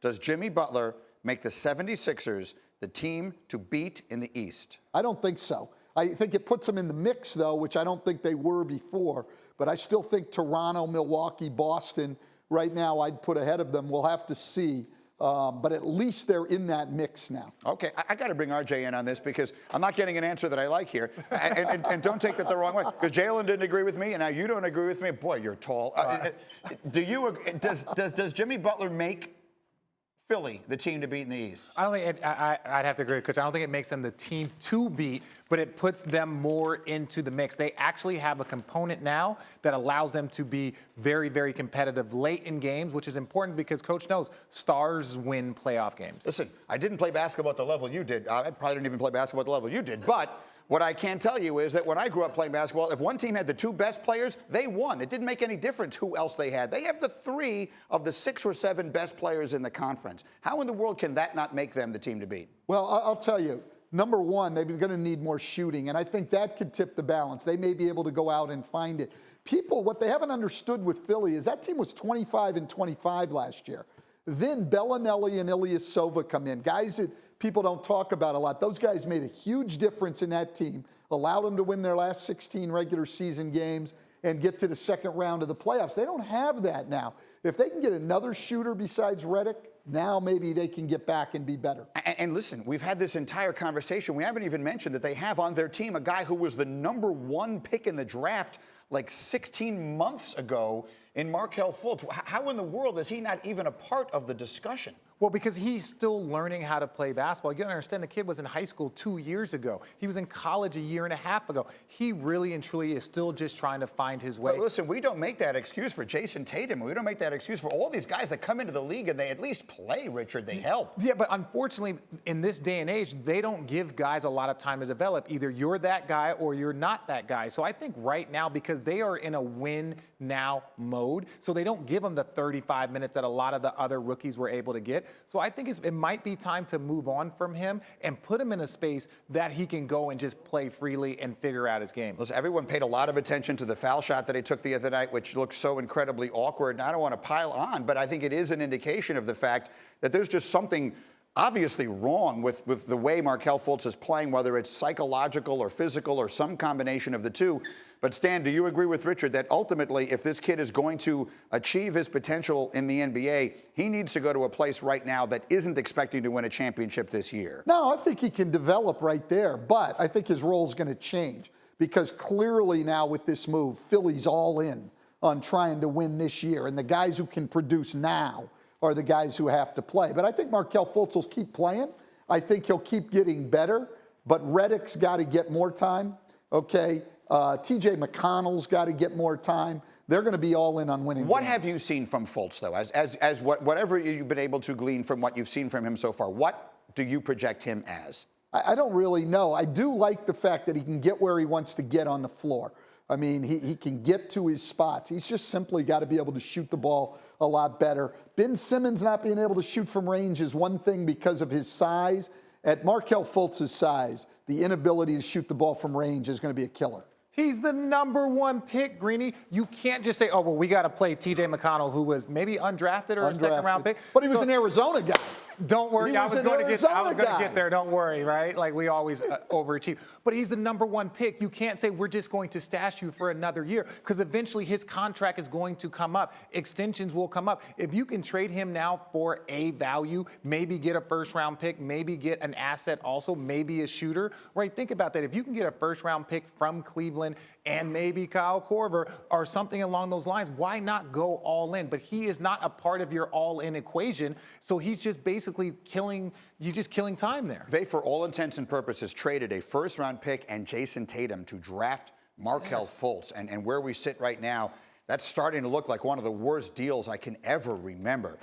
Does Jimmy Butler make the 76ers the team to beat in the East? I don't think so. I think it puts them in the mix, though, which I don't think they were before. But I still think Toronto, Milwaukee, Boston, right now I'd put ahead of them. We'll have to see. But at least they're in that mix now. Okay, I got to bring RJ in on this because I'm not getting an answer that I like here. And don't take that the wrong way, because Jalen didn't agree with me, and now you don't agree with me. Boy, you're tall. Does Jimmy Butler make Philly the team to beat in the East? I don't think I'd have to agree, because I don't think it makes them the team to beat, but it puts them more into the mix. They actually have a component now that allows them to be very, very competitive late in games, which is important because Coach knows stars win playoff games. Listen, I didn't play basketball at the level you did. I probably didn't even play basketball at the level you did, but what I can tell you is that when I grew up playing basketball, if one team had the two best players, they won. It didn't make any difference who else they had. They have the 3 of the 6 or 7 best players in the conference. How in the world can that not make them the team to beat? Well, I'll tell you, number one, they're going to need more shooting, and I think that could tip the balance. They may be able to go out and find it. People, what they haven't understood with Philly is that team was 25-25 last year. Then Bellinelli and Ilyasova come in, guys that people don't talk about a lot. Those guys made a huge difference in that team, allowed them to win their last 16 regular season games and get to the second round of the playoffs. They don't have that now. If they can get another shooter besides Redick, now maybe they can get back and be better. And listen, we've had this entire conversation. We haven't even mentioned that they have on their team a guy who was the #1 pick in the draft like 16 months ago in Markelle Fultz. How in the world is he not even a part of the discussion? Well, because he's still learning how to play basketball. You gotta understand, the kid was in high school 2 years ago. He was in college a year and a half ago. He really and truly is still just trying to find his way. But listen, we don't make that excuse for Jason Tatum. We don't make that excuse for all these guys that come into the league and they at least play, Richard. They help. Yeah, but unfortunately, in this day and age, they don't give guys a lot of time to develop. Either you're that guy or you're not that guy. So I think right now, because they are in a win-now mode, so they don't give them the 35 minutes that a lot of the other rookies were able to get. So I think it might be time to move on from him and put him in a space that he can go and just play freely and figure out his game. Listen, everyone paid a lot of attention to the foul shot that he took the other night, which looked so incredibly awkward. And I don't want to pile on, but I think it is an indication of the fact that there's just something obviously wrong with the way Markelle Fultz is playing, whether it's psychological or physical or some combination of the two. But Stan, do you agree with Richard that ultimately, if this kid is going to achieve his potential in the NBA, he needs to go to a place right now that isn't expecting to win a championship this year? No, I think he can develop right there, but I think his role is going to change because clearly now with this move, Philly's all in on trying to win this year, and the guys who can produce now are the guys who have to play. But I think Markelle Fultz will keep playing. I think he'll keep getting better, but Redick's got to get more time, okay? TJ McConnell's got to get more time. They're going to be all in on winning. What games. have you seen from Fultz, though? Whatever you've been able to glean from what you've seen from him so far, what do you project him as? I don't really know. I do like the fact that he can get where he wants to get on the floor. I mean, he can get to his spots. He's just simply got to be able to shoot the ball a lot better. Ben Simmons not being able to shoot from range is one thing because of his size. At Markelle Fultz's size, the inability to shoot the ball from range is going to be a killer. He's the #1 pick, Greeny. You can't just say, oh, well, we got to play TJ McConnell, who was maybe undrafted or a second-round pick. But he was an Arizona guy. Don't worry, I was going to get there. Don't worry, right? Like we always overachieve. But he's the #1 pick. You can't say we're just going to stash you for another year because eventually his contract is going to come up. Extensions will come up. If you can trade him now for a value, maybe get a first-round pick, maybe get an asset also, maybe a shooter, right? Think about that. If you can get a first-round pick from Cleveland and maybe Kyle Korver or something along those lines, why not go all in? But he is not a part of your all-in equation, so he's just basically killing time there. They, for all intents and purposes, traded a first-round pick and Jason Tatum to draft Markelle Fultz. And where we sit right now, that's starting to look like one of the worst deals I can ever remember.